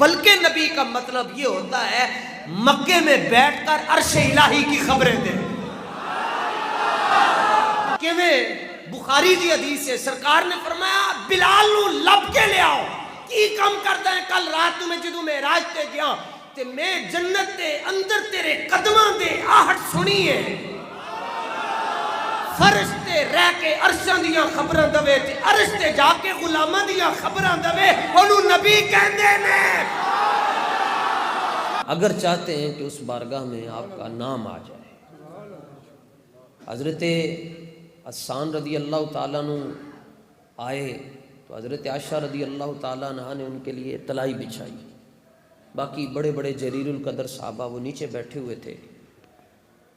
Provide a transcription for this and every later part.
بلکہ نبی کا مطلب یہ ہوتا ہے مکے میں بیٹھ کر عرش الہی کی خبریں دے. کہ میں بخاری دی حدیث ہے، سرکار نے فرمایا بلال نو لب کے لے آؤ. کی کم کردا ہے؟ کل رات میں جدوں معراج تے گیا تے میں جنت دے اندر تیرے قدماں دے آہٹ سنی ہے. فرش تے رہ کے عرشاں دیاں خبراں دے تے عرش تے جا کے غلاماں دیاں خبراں دے، اونوں نبی کہندے نے. اگر چاہتے ہیں کہ اس بارگاہ میں آپ کا نام آ جائے، حضرت حسان رضی اللہ تعالیٰ عنہ آئے تو حضرت عائشہ رضی اللہ تعالیٰ عنہ نے ان کے لیے تلائی بچھائی. باقی بڑے بڑے جلیل القدر صحابہ وہ نیچے بیٹھے ہوئے تھے.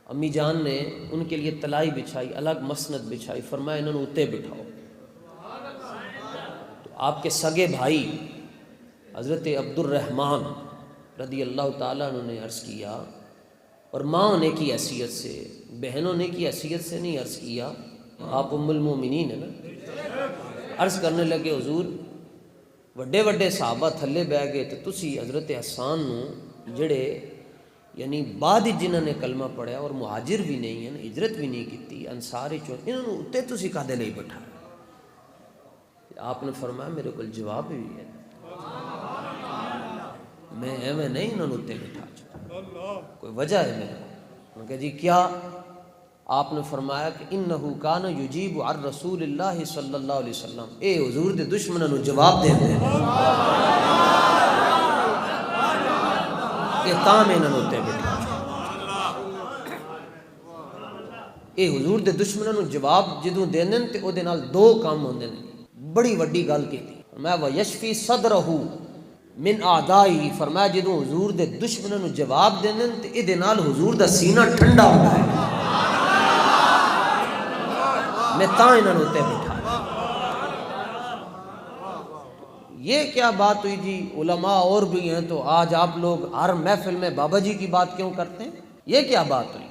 امی جان نے ان کے لیے تلائی بچھائی، الگ مسند بچھائی، فرمایا انہوں نے اتے بٹھاؤ. تو آپ کے سگے بھائی حضرت عبد الرحمن رضی اللہ تعالیٰ عنہ نے عرض کیا، اور ماں ہونے کی حیثیت سے، بہن ہونے کی حیثیت سے نہیں عرض کیا، آپ ام المومنین ہیں نا. عرض کرنے لگے حضور وڈے وڈے صحابہ تھلے بہ گئے تو تسی حضرت حسان نو جڑے یعنی بعد جنہوں نے کلمہ پڑھیا اور مہاجر بھی نہیں ہیں، ہجرت بھی نہیں کیتی، انصار چوتھے، انہوں نے اتے تسی کادے لئی بٹھا. آپ نے فرمایا میرے کو جواب بھی ہے، میں ایویں نہیں انہوں نے اتے بٹھا چکا، کوئی وجہ ہے میرے کو. انہوں نے کہا جی کیا؟ آپ نے فرمایا کہ انہو کان یجیب عن رسول اللہ صلی اللہ علیہ وسلم، اے حضور دے دشمنوں نو جواب دے دے کہ تاں میں انہوں تے بٹھا. اے حضور دے دشمنوں نو جواب جدوں دیندن تے او دے نال دو کام ہوندے نے. بڑی وڈی گل کیتی، فرمایا ویشفی صدرہ من اعدائی، فرمایا جدوں حضور دے دشمنوں نو جواب دیندن تے اے دے نال حضور دا سینہ ٹھنڈا ہوندا ہے. میں تاں انہوں نے بٹھا. یہ کیا بات ہوئی جی؟ علماء اور بھی ہیں تو آج آپ لوگ ہر محفل میں بابا جی کی بات کیوں کرتے ہیں؟ یہ کیا بات ہوئی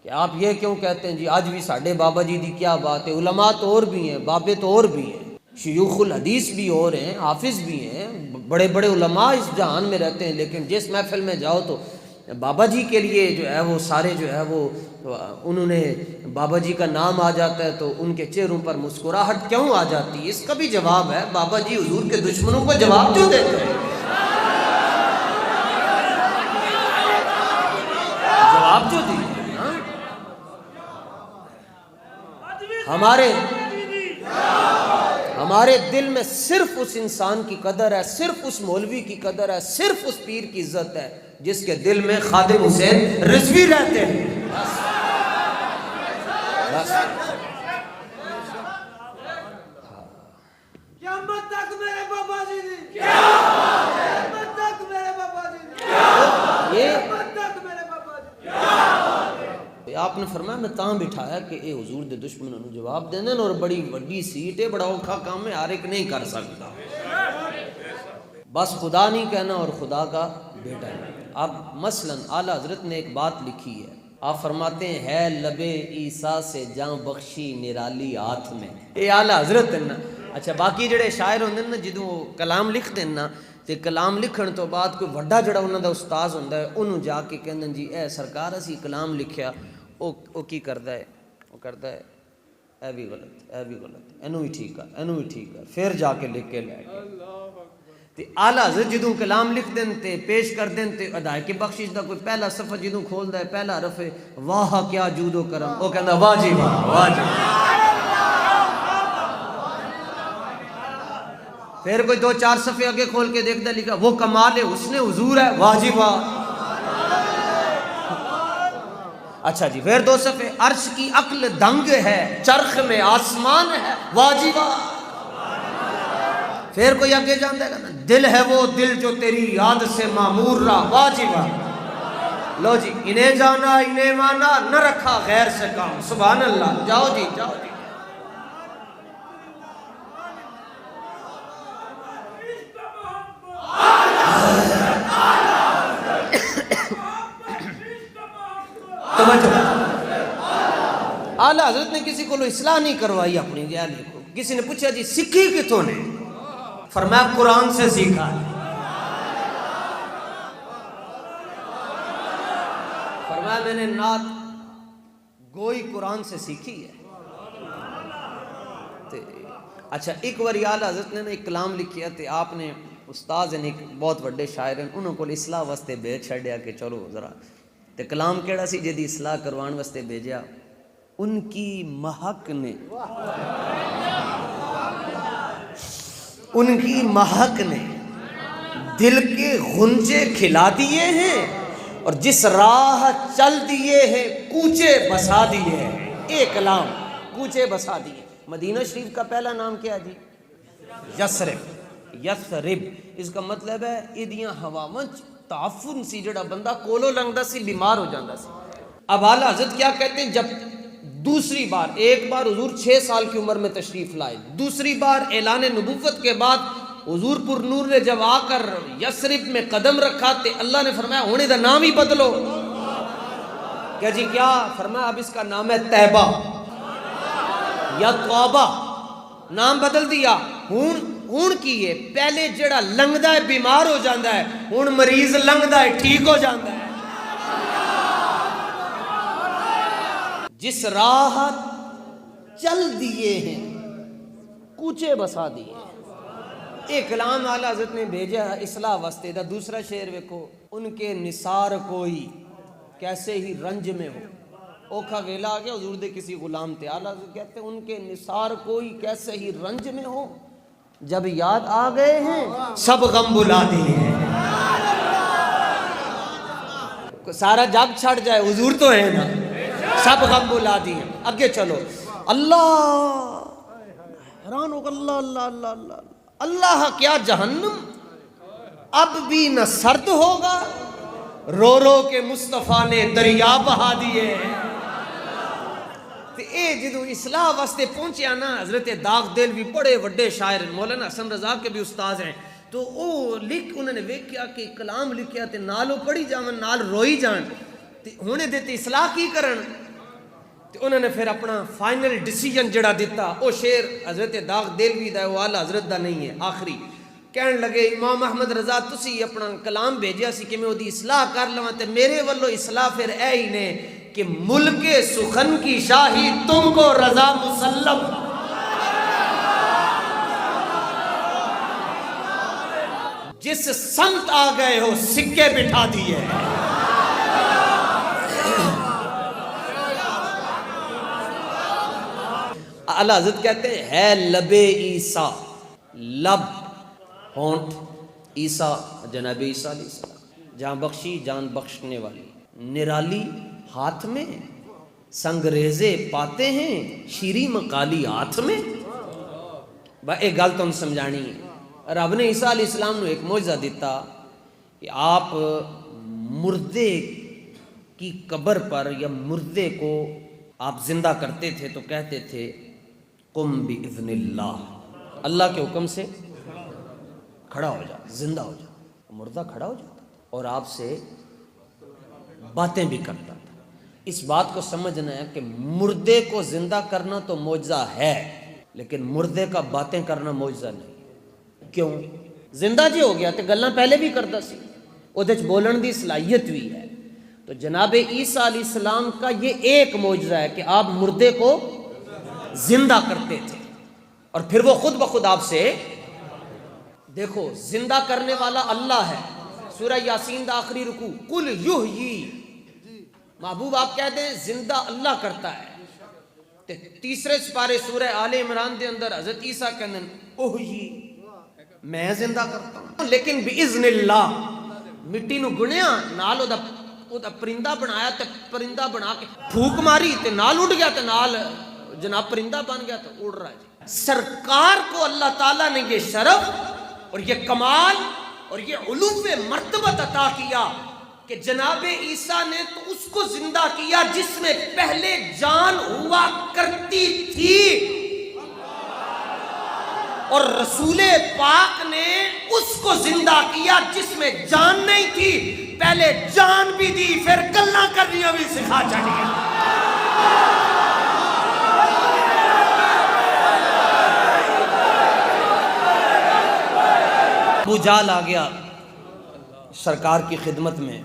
کہ آپ یہ کیوں کہتے ہیں جی آج بھی ساڈے بابا جی دی کیا بات ہے؟ علماء تو اور بھی ہیں، بابے تو اور بھی ہیں، شیوخ الحدیث بھی اور ہیں، حافظ بھی ہیں، بڑے بڑے علماء اس جہان میں رہتے ہیں، لیکن جس محفل میں جاؤ تو بابا جی کے لیے جو ہے وہ سارے جو ہے وہ انہوں نے بابا جی کا نام آ جاتا ہے تو ان کے چہروں پر مسکراہٹ کیوں آ جاتی ہے؟ اس کا بھی جواب ہے. بابا جی حضور کے دشمنوں کو جواب کیوں دیتے ہیں؟ جواب جو دیتے ہیں ہمارے دل میں صرف اس انسان کی قدر ہے، صرف اس مولوی کی قدر ہے، صرف اس پیر کی عزت ہے جس کے دل میں خادم حسین رضوی رہتے ہیں. بس قیامت تک میرے بابا جی نے، قیامت تک میرے بابا جی نے، قیامت تک میرے بابا جی نے. آپ نے فرمایا میں تاں بٹھایا کہ اے حضور دے دشمنوں نو جواب دینے اور بڑی وڈی سیٹ ہے، بڑا اوکھا کام ہے، ہر ایک نہیں کر سکتا. بس خدا نہیں کہنا اور خدا کا بیٹا ہے. اب مثلا اعلیٰ حضرت نے ایک بات لکھی ہے، آپ فرماتے ہیں ہے لبے عیسیٰ سے جاں بخشی نرالی ہاتھ میں. اے اعلیٰ حضرت ہے نا. اچھا باقی جڑے شاعر ہوندے نا جدوں کلام لکھتے ہیں نا تے کلام لکھن تو بعد کوئی وڈا جڑا انہاں دا استاذ ہوندا ہے انہوں جا کے کہندے جی اے سرکار اسی کلام لکھیا، او کی کردا ہے؟ او کردا ہے اے بھی غلط، اے بھی غلط، اینوں بھی ٹھیک کر، اینوں بھی ٹھیک کر، پھر جا کے لکھ کے لے گئے. تے اعلیٰ حضرت جدوں کلام لکھ دیں تے پیش کر دیں تے ادائے کے بخشش دا کوئی پہلا صفحہ جدوں کھولدا ہے پہلا حرف ہے واہ کیا جود و کرم، او کہندا واہ جی واہ، واہ جی. پھر کوئی دو چار صفحے آگے کھول کے دیکھتا لکھا وہ کمال حسن حضور ہے، واہ جی واہ. اچھا جی پھر دو صفحے عرش کی عقل دنگ ہے چرخ میں آسمان ہے، واہ جی واہ. پھر کوئی آگے جانتا ہے نا دل ہے وہ دل جو تیری یاد سے معمور رہا، واہ جی واہ. لو جی انہیں جانا انہیں مانا نہ رکھا غیر سے کام، سبحان اللہ. جاؤ جی جاؤ جی. اعلیٰ حضرت نے کسی کو اصلاح نہیں کروائی اپنی دیالی کو. کسی نے پوچھا جی سیکھی کتوں نے؟ فرمایا قرآن سے سیکھا. فرمایا میں نے نعت گوئی قرآن سے سیکھی ہے. اچھا ایک بار آلہ حضرت نے ایک کلام لکھیا تے آپ نے استاد ہیں ایک بہت بڑے شاعر ہیں انہوں کو اصلاح واسطے بھیج چھڑیا کہ چلو ذرا تے کلام کیڑا سی جدی اصلاح کروان واسطے بھیجیا. ان کی مہک نے دل کے غنچے کھلا دیے ہیں اور جس راہ چل دیے ہیں کوچے بسا دیے ہیں. ایک کلام کوچے بسا دیے. مدینہ شریف کا پہلا نام کیا جی؟ یثرب. اس کا مطلب ہے ایدیاں ہواواں تعفن سی جڑا بندہ کولو لنگدا سی بیمار ہو جاندہ سی. اب اعلی حضرت کیا کہتے ہیں جب دوسری بار ایک بار حضور 6 سال کی عمر میں تشریف لائے, دوسری بار اعلان نبوت کے بعد حضور پر نور نے جب آ کر یثرب میں قدم رکھا تے اللہ نے فرمایا ہونے دا نام ہی بدلو. کیا جی کیا فرمایا؟ اب اس کا نام ہے طیبہ یا توبہ. نام بدل دیا. ہون کی ہے پہلے جڑا لنگدا ہے بیمار ہو جاندہ ہے, ہون مریض لنگدا ہے ٹھیک ہو جاندہ ہے. جس راہ چل دیے ہیں کوچے بسا دیے ہیں. ایک کلام اعلیٰ حضرت نے بھیجا ہے اصلاح واسطے دا. دوسرا شعر ویکھو. ان کے نثار کوئی کیسے ہی رنج میں ہو. اوکھا ویلا آ گیا حضور دے کسی غلام تے, اعلیٰ حضرت کہتے ہیں ان کے نثار کوئی کیسے ہی رنج میں ہو, جب یاد آ گئے ہیں سب غم بلا دیے ہیں. سارا جگ چھڑ جائے حضور تو ہے نا, سب غم بلا دیے. آگے چلو. اللہ حیران ہو اللہ اللہ اللہ اللہ اللہ. کیا جہنم اب بھی نہ سرد ہوگا, رو رو کے مصطفیٰ نے دریا بہا دیے. اے جدو اصلاح واسطے پہنچیا نا حضرت داغ دل بھی بڑے وڈے شاعر مولانا حسن رضا کے بھی استاد ہیں, تو او لکھ انہوں نے ویکھیا کہ کلام لکھیا تے نالو پڑھی جاون نال روئی جان تے ہونے دیتے اصلاح کی کرن. تے انہوں نے پھر اپنا فائنل ڈیسیجن جڑا دیتا او شعر حضرت داغ دلوی دا وہ اعلیٰ حضرت دا نہیں ہے. آخری کہن لگے امام احمد رضا تسی اپنا کلام بھیجیا سی کہ میں وہ دی اصلاح کر لواں تے میرے والو اصلاح پھر اے ہی نے کہ ملک سخن کی شاہی تم کو رضا مسلم. جس سمت آ گئے ہو سکے بٹھا دیے. اعلیٰ حضرت کہتے ہیں ہے لب عیسیٰ, لب ہونٹ, عیسیٰ جناب عیسیٰ علیہ السلام, جان بخشی جان بخشنے والی, نرالی ہاتھ میں سنگریزے پاتے ہیں شیریں مقالی ہاتھ میں. ایک گل تم سمجھانی ہے. رب نے عیسیٰ علیہ السلام نے ایک معجزہ دیتا کہ آپ مردے کی قبر پر یا مردے کو آپ زندہ کرتے تھے تو کہتے تھے قم باذن اللہ, اللہ کے حکم سے کھڑا ہو جا, زندہ ہو جا. مردہ کھڑا ہو جاتا اور آپ سے باتیں بھی کرتا تھا. اس بات کو سمجھنا ہے کہ مردے کو زندہ کرنا تو معجزہ ہے, لیکن مردے کا باتیں کرنا معجزہ نہیں. کیوں؟ زندہ جی ہو گیا تے گلاں پہلے بھی کرتا سی, اودے وچ بولن دی صلاحیت بھی ہے. تو جناب عیسیٰ علیہ السلام کا یہ ایک معجزہ ہے کہ آپ مردے کو زندہ کرتے تھے اور پھر وہ خود بخود آپ سے. دیکھو زندہ کرنے والا اللہ ہے. سورہ یاسین دا آخری رکوع قل یحیی, محبوب آپ کہہ دیں زندہ اللہ کرتا ہے. تیسرے سپارے سورہ آل عمران دے اندر حضرت عیسیٰ کہندے اوہی میں زندہ کرتا ہوں, لیکن باذن اللہ. مٹی نو گنیا نال او دا پرندہ بنایا تے پرندہ بنا کے پھوک ماری تے نال اڑ گیا تے نال جناب پرندہ بن گیا تو اڑ رہا ہے. سرکار کو اللہ تعالیٰ نے یہ شرف اور یہ کمال اور یہ علو مرتبت عطا کیا کہ جناب عیسیٰ نے تو اس کو زندہ کیا جس میں پہلے جان ہوا کرتی تھی, اور رسول پاک نے اس کو زندہ کیا جس میں جان نہیں تھی. پہلے جان بھی دی پھر گلاں کرنیاں بھی سکھا چڑھی. ابو جہل آ گیا سرکار کی خدمت میں,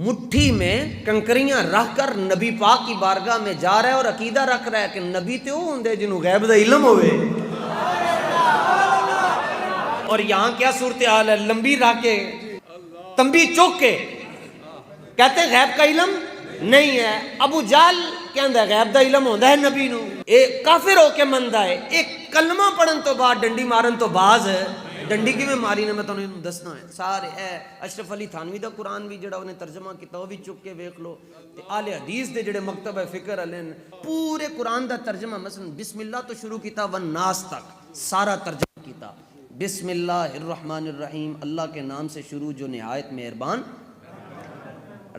مٹھی میں کنکریاں رکھ کر نبی پاک کی بارگاہ میں جا رہا ہے اور عقیدہ رکھ رہا ہے کہ نبی تے وہ ہوندے جنہوں غیب دا علم ہوئے. اور یہاں کیا صورتحال ہے, لمبی رکھ کے تمبی چوک کے کہتے ہیں غیب کا علم نہیں ہے. ابو جال کہندا ہے غیب دا علم ہوندا ہے نبی نو. ایک کافر ہو کے مندا ہے, ایک کلمہ پڑھن تو بعد ڈنڈی مارن تو باز ہے. ڈنڈی کیویں ماری نے میں تانوں دسنا ہے. سارے اشرف علی تھانوی دا قرآن بھی جڑا انہیں ترجمہ کیتا وہ بھی چک کے ویکھ لو. تے اہل حدیث دے جڑے مکتب فکر والے نے پورے قرآن دا ترجمہ مثلا بسم اللہ تو شروع کیتا والناس تک سارا ترجمہ کیتا. بسم اللہ الرحمن الرحیم, اللہ کے نام سے شروع جو نہایت مہربان.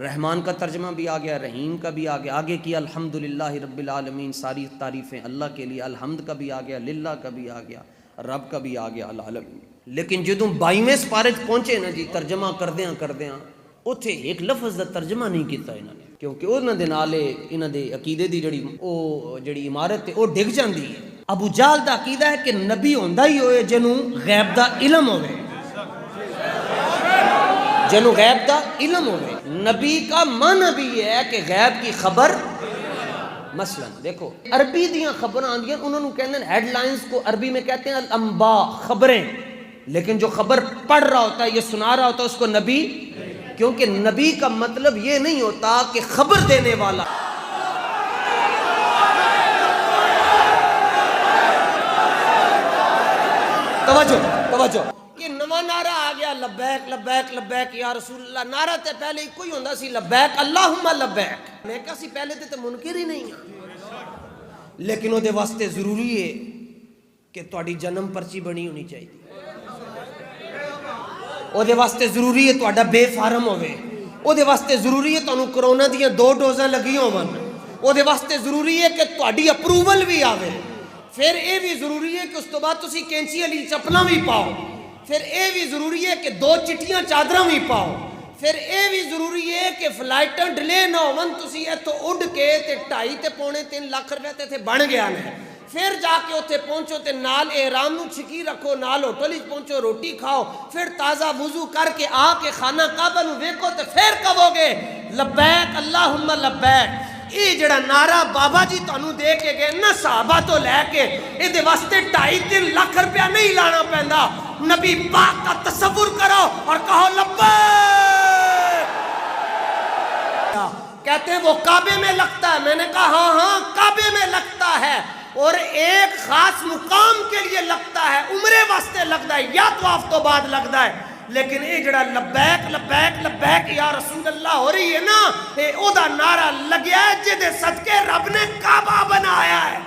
رحمان کا ترجمہ بھی آ گیا, رحیم کا بھی آ گیا. آگے کیا الحمدللہ رب العالمین, ساری تعریفیں اللہ کے لیے. الحمد کا بھی آ گیا, للہ کا بھی آ گیا, رب کا بھی آ گیا, العالمین. لیکن جدوں 22ویں سپارے پہنچے نا جی ترجمہ کردیاں اوتھے ایک لفظ دا ترجمہ نہیں کیتا انہاں نے, کیونکہ انہاں دے نالے انہاں دے عقیدے دی جڑی عمارت ہے وہ ڈگ جاندی ہے. ابو جہل دا عقیدہ ہے کہ نبی ہوندا ہی ہوئے جنوں غیب دا علم ہوئے, جنوں غیب دا علم ہوئے. نبی کا معنی بھی یہ ہے کہ غیب کی خبر. مثلا دیکھو عربی دیاں خبراں آندیاں انہوں نے کہتے ہیں ہیڈ لائنز کو عربی میں کہتے ہیں الانباء, خبریں. لیکن جو خبر پڑھ رہا ہوتا ہے, یہ سنا رہا ہوتا ہے, اس کو نبی, کیونکہ نبی کا مطلب یہ نہیں ہوتا کہ خبر دینے والا. توجہ کہ نواں نعرہ آ گیا لبیک لبیک لبیک یا رسول اللہ. نعرہ تے پہلے ایک ہی ہوندا سی لبیک اللہم لبیک. میں کہا سی پہلے تے منکر ہی نہیں ہیں, لیکن وہ دے واسطے ضروری ہے کہ تہاڈی جنم پرچی بنی ہونی چاہیے. وہ دے واسطے ضروری ہے تہاڈا بے فارم ہوئے. وہ دے واسطے ضروری ہے تانوں کرونا دیاں 2 ڈوزاں لگی ہون. وہ دے واسطے ضروری ہے کہ تہاڈی اپروول بھی آوے. پھر اے بھی ضروری ہے کہ اس تو بعد تسی کینچی والی چپلاں بھی پاؤ. پھر اے بھی ضروری ہے کہ 2 چٹیاں چادراں بھی پاؤ. پھر اے بھی ضروری ہے کہ فلائٹاں ڈلے نہ ہون. تسی ایتھوں اڈ کے تے 2.5 تے 3 لاکھ روپے تے بن گیا نے. پھر جا کے اتنے پہنچو تے نال احرام نو چھکی رکھو, نال ہوٹل وچ پہنچو, روٹی کھاؤ, پھر تازہ وضو کر کے آ کے خانہ کعبہ نو ویکھو تے پھر کہو گے لبیک اللہم لبیک. یہ جڑا نعرہ بابا جی تانوں دے کے گئے نا صحابہ تو لے کے, اے دے واسطے 2.5-3 لاکھ روپیہ نہیں لانا پیندا. نبی پاک کا تصور کرو اور کہو لبیک. کہتے ہیں وہ کعبے میں لگتا ہے. میں نے کہا ہاں کعبے میں لگتا ہے, اور ایک خاص مقام کے لیے لگتا ہے, عمرے واسطے لگتا ہے, یا طواف تو بعد لگتا ہے. لیکن یہ جڑا لبیک لبیک لبیک یا رسول اللہ ہو رہی ہے نا, اے او دا نعرہ لگیا ہے جدے صدقے رب نے کعبہ بنایا ہے.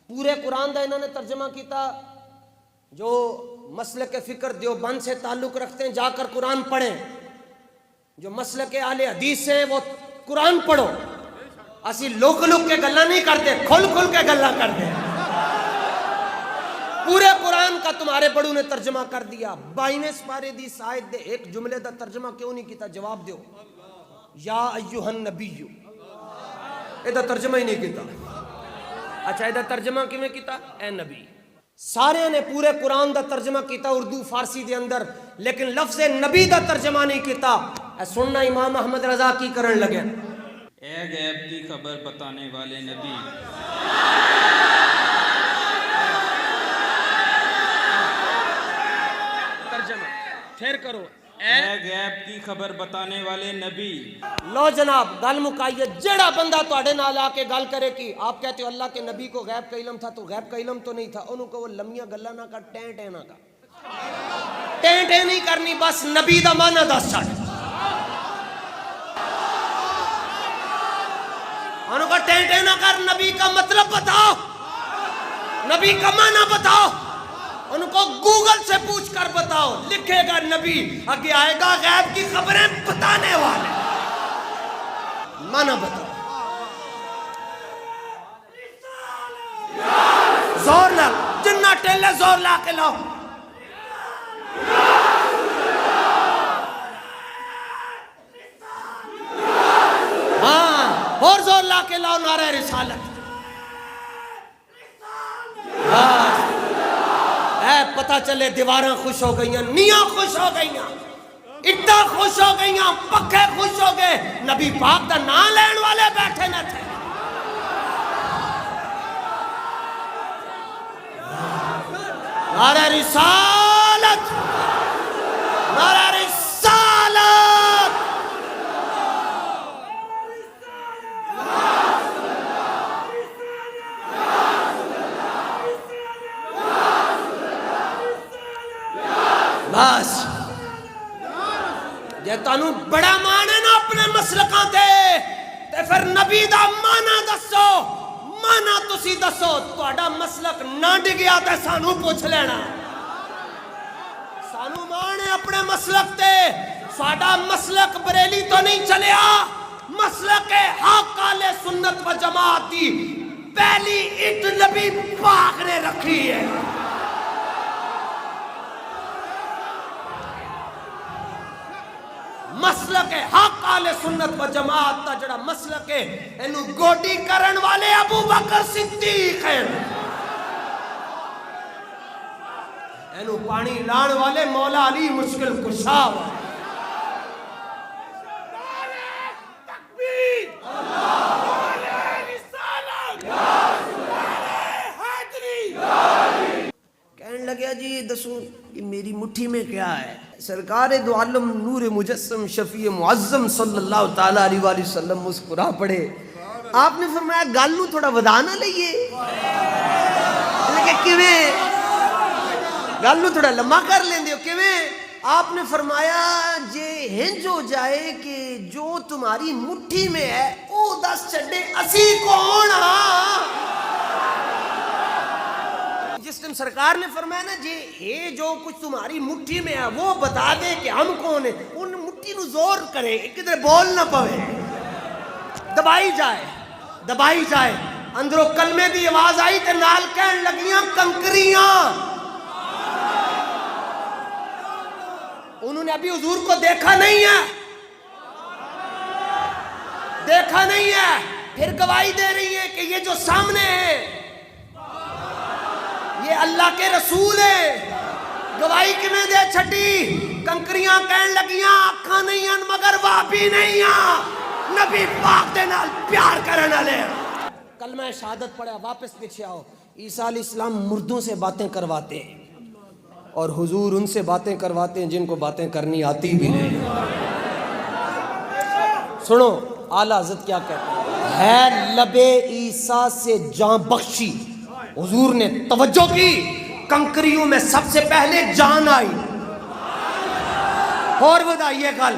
پورے قرآن دا انہوں نے ترجمہ کیتا. جو مسلک فکر دیوبند سے تعلق رکھتے ہیں جا کر قرآن پڑھیں. جو مسلک اہل حدیث ہیں وہ قرآن پڑھو. اسی لوک کے گلہ نہیں کرتے, کھل کے گلہ کرتے ہیں. پورے قرآن کا تمہارے بڑوں نے ترجمہ کر دیا. 22ویں سپارے دی آیت دے ایک جملے دا ترجمہ کیوں نہیں کیتا؟ جواب دیو. یا ایھا النبی, اے دا ترجمہ ہی نہیں کیتا. اچھا اے دا ترجمہ کیویں کیتا؟ اے نبی. سارے نے پورے قرآن دا ترجمہ کیتا اردو فارسی دے اندر, لیکن لفظ نبی دا ترجمہ نہیں کیتا. اے سننا امام احمد رضا کی کرن لگے. اے غیب کی خبر بتانے والے نبی, ترجمہ پھر کرو. اے غیب کی خبر بتانے والے نبی. لو جناب گل مکائیے. جڑا بندہ تواڈے نال آ کے گل کرے کہ آپ کہتے ہو اللہ کے نبی کو غیب کا علم تھا, تو غیب کا علم تو نہیں تھا. انہوں کو وہ لمیاں گلاں نہ کر, ٹیں ٹیں نہ کر, ٹیں ٹیں نہیں کرنی, بس نبی دا معنی دس چھڈ. انہوں کو ٹیں ٹیں نہ کر, نبی کا مطلب بتاؤ, نبی کا معنی بتاؤ. ان کو گوگل سے پوچھ کر بتاؤ, لکھے گا نبی, آگے آئے گا غیب کی خبریں بتانے والے. معنی بتاؤ. زور لا, جنہ ٹیلے زور لا کے لاؤ. ہاں اور زور لا کے لاؤ نعرہ رسالت. پتہ چلے دیواراں خوش ہو گئیاں, نیاں خوش ہو گئیاں. اٹا خوش ہو گئی، پکھے خوش ہو گئے، نبی پاک دا نام لین والے بیٹھے نہ تھے۔ نعرہ رسالت، نعرہ رسالت، بس جے تانوں بڑا مان ہے نا اپنے مسلکاں تے پھر نبی دا مانا دسو، مانا تسی دسو، تہاڈا مسلک نہ ڈگیا تے سانوں پوچھ لینا۔ سانوں مان ہے اپنے مسلک تے، ساڈا مسلک بریلی تو نہیں چلیا، مسلک حق اہل سنت و جماعت دی پہلی اٹ نبی پاک نے رکھی ہے۔ مسلک حق اہل سنت و جماعت دا جڑا مسلک ہے اینو گوڈی کرن والے ابو بکر صدیق ہیں، اینو پانی لان والے مولا علی مشکل کشا ہیں۔ کہنے لگیا جی دسو کہ میری مٹھی میں کیا ہے؟ سرکار دو عالم نور مجسم شفیع معظم صلی اللہ تعالیٰ علیہ وآلہ وسلم مسکرا پڑے۔ آپ نے فرمایا گل نو تھوڑا ودا نہ لئیے، لیکن کیویں گل نو تھوڑا لمبا کر لیندے ہو کیویں؟ آپ نے فرمایا جے ہنج ہو جائے کہ جو تمہاری مٹھی میں ہے او دس چھڈے اسی کون ہاں؟ جس دن سرکار نے فرمایا نا جی یہ جو کچھ تمہاری مٹھی میں ہے وہ بتا دے کہ ہم کون ہیں، ان مٹھی نو زور کرے کدھر بول نہ پوے، دبائی جائے دبائی جائے۔ اندروں کلمے دی آواز آئی تے نال کہن لگیاں کنکریاں۔ انہوں نے ابھی حضور کو دیکھا نہیں ہے، دیکھا نہیں ہے، پھر گواہی دے رہی ہے کہ یہ جو سامنے ہے یہ اللہ کے رسول ہے۔ گواہی کیویں دے چھٹی؟ کنکریاں کہن لگیاں آنکھاں نہیں ہیں مگر واپی نہیں ہیں، نبی پاک دے نال پیار کرن والے۔ کلمہ شہادت پڑھا، واپس پیچھے آؤ۔ عیسیٰ علیہ السلام مردوں سے باتیں کرواتے ہیں اور حضور ان سے باتیں کرواتے ہیں جن کو باتیں کرنی آتی بھی نہیں۔ سنو اعلیٰ حضرت کیا کہتے ہیں، ہے لبے عیسیٰ سے جان بخشی۔ حضور نے توجہ کی، کنکریوں میں سب سے پہلے جان آئی۔ اور بتائیے گل،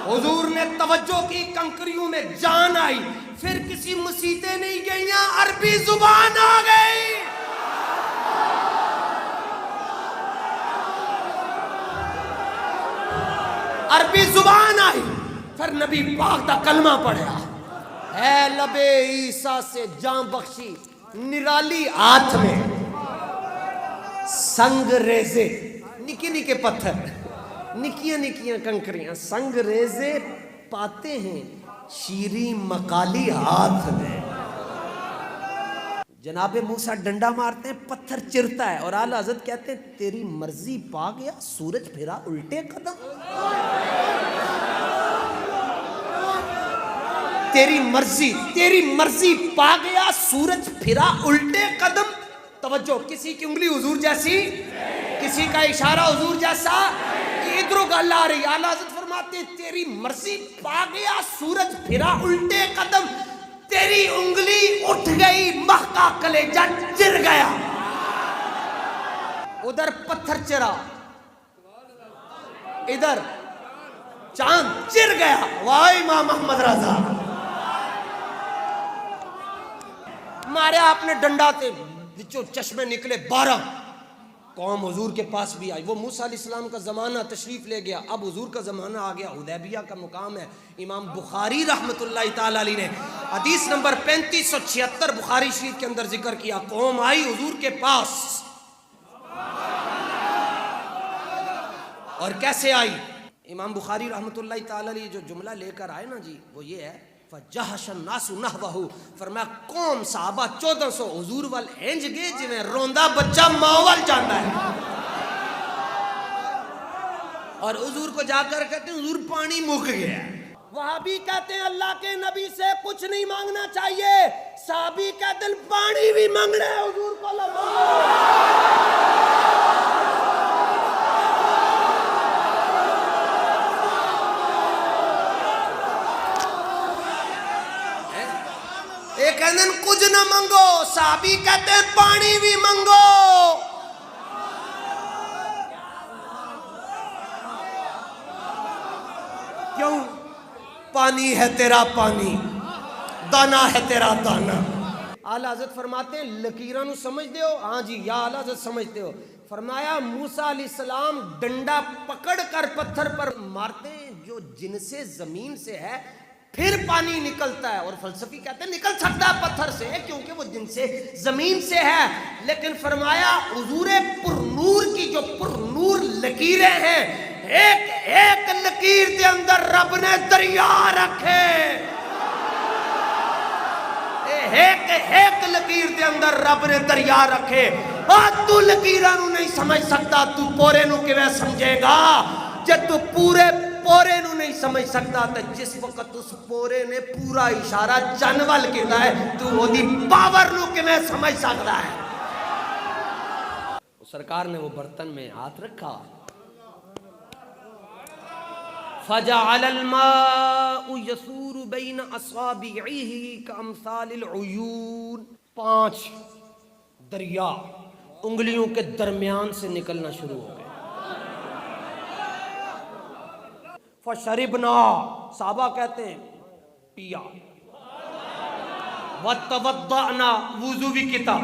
حضور نے توجہ کی، کنکریوں میں جان آئی، پھر کسی مسیطیں نہیں گئیاں، عربی زبان آ گئی۔ عربی زبان آئی، پھر نبی پاک دا کلمہ پڑھا، اے لبے عیسیٰ سے جان بخشی، نرالی ہاتھ میں سنگ ریزے، نکی نکے پتھر، نکیاں نکیاں کنکریاں، سنگ ریزے پاتے ہیں، شیریں مقالی ہاتھ میں۔ جناب موسیٰ ڈنڈا مارتے ہیں، پتھر چرتا ہے، اور اعلیٰ حضرت کہتے ہیں تیری مرضی پا گیا سورج پھرا الٹے قدم۔ تیری مرضی پا گیا سورج پھرا الٹے قدم۔ توجہ، کسی کی انگلی حضور جیسی، کسی کا اشارہ حضور جیسا، ادھروں گل آ رہی۔ اعلیٰ حضرت فرماتے ہیں تیری مرضی پا گیا سورج پھرا الٹے قدم، تیری انگلی اٹھ گئی مخ کا کلیجہ چر گیا۔ ادھر پتھر چرا، ادھر چاند چر گیا۔ واہ امام محمد رضا، مارے آپ نے ڈنڈا تے بچوں چشمے نکلے 12۔ قوم حضور کے پاس بھی آئی۔ وہ موسیٰ علیہ السلام کا زمانہ تشریف لے گیا، اب حضور کا زمانہ آ گیا، حدیبیہ کا مقام ہے۔ امام بخاری رحمت اللہ تعالیٰ علیہ نے حدیث نمبر 3576 بخاری شریف کے اندر ذکر کیا، قوم آئی حضور کے پاس، اور کیسے آئی؟ امام بخاری رحمت اللہ تعالیٰ علیہ جو جملہ لے کر آئے نا جی وہ یہ ہے، فَجَحَشَ النَّاسُ نَحْوَهُ، فرمایا قوم صحابہ 1400 حضور وال ہنج گئے جویں روندا بچہ ماں وال جاندا ہے۔ اور حضور کو جا کر کہتے ہیں حضور پانی مک گیا. وہابی کہتے ہیں اللہ کے نبی سے کچھ نہیں مانگنا چاہیے، صحابی کہتے ہیں پانی بھی مانگنا ہے حضور کو ایک کہتے ہیں کچھ نہ مانگو، صحابی کہتے ہیں پانی بھی مانگو. کیوں؟ پانی ہے تیرا پانی، دانا ہے تیرا دانا. اعلیٰ حضرت فرماتے ہیں لکیراں نو سمجھتے ہو؟ ہاں جی یا اعلیٰ حضرت سمجھتے ہو. فرمایا موسیٰ علیہ السلام ڈنڈا پکڑ کر پتھر پر مارتے ہیں جو جن سے زمین سے ہے پھر پانی نکلتا ہے، اور فلسفی کہتے ہیں نکل سکتا ہے پتھر سے کیونکہ وہ جن سے زمین سے ہے. لیکن فرمایا حضور پر نور کی جو پر نور لکیریں ہیں، ایک ایک لکیر دے اندر رب نے دریا رکھے. ایک ایک لکیر دے اندر رب نے دریا رکھے. تو لکیراں نو نہیں سمجھ سکتا، تو پورے نو کیویں سمجھے گا؟ جب تو پورے پورے نو نہیں سمجھ سکتا تو جس وقت اس پورے نے پورا اشارہ جنول کیتا ہے تو وہ دی پاور نو کیویں سمجھ سکتا ہے؟ سرکار نے وہ برتن میں ہاتھ رکھا، فَجَعَلَ الْمَاءُ يَسُورُ بَيْنَ أَصَابِعِهِ كَأَمْثَالِ الْعُيُونِ. 5 دریا انگلیوں کے درمیان سے نکلنا شروع ہو گئے. فَشَرِبْنَا، صحابہ کہتے ہیں پیا. وَتَوَضَّعْنَا، وضو بھی کیتا،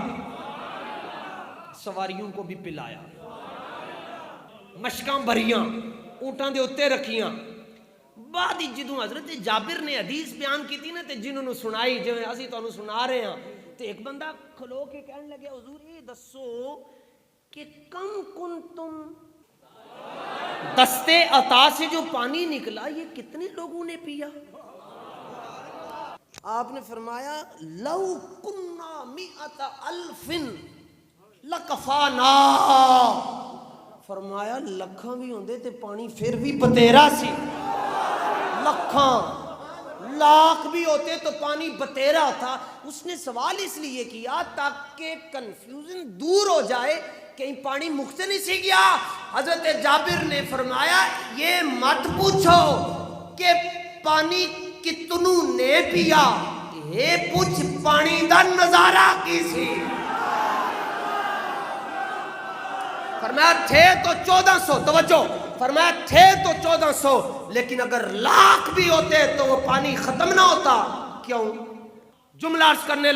سواریوں کو بھی پلایا، مشکاں بھریاں اونٹاں دے اتے رکھیاں. بعد جدوں حضرت جابر نے حدیث بیان کی تھی نا تے جنہوں نے سنائی جویں اسی تانوں سنا رہے ہیں، تے ایک بندہ کھلو کے کہنے لگے حضور یہ دسو کہ کم کنتم، دستے عطا سے جو پانی نکلا یہ کتنے لوگوں نے پیا؟ آپ نے فرمایا لو کننا مئۃ الف لکفانا. فرمایا لکھاں بھی ہوندے تے پانی پھر بھی بتیرا سی. لکھاں لاکھ بھی ہوتے تو پانی بتیرا تھا. اس نے سوال اس لیے کیا تاکہ کنفیوژن دور ہو جائے، کہیں پانی مکھ سے نہیں سی گیا. حضرت جابر نے فرمایا یہ مت پوچھو کہ پانی کتنوں نے پیا، یہ پوچھ پانی دا نظارہ کی سی. فرمایا تھے تو 1400، توجہ، فرمایا تھے تو 1400، لیکن اگر لاکھ بھی ہوتے تو وہ پانی ختم نہ ہوتا. کیوں؟ جملہ عرض کرنے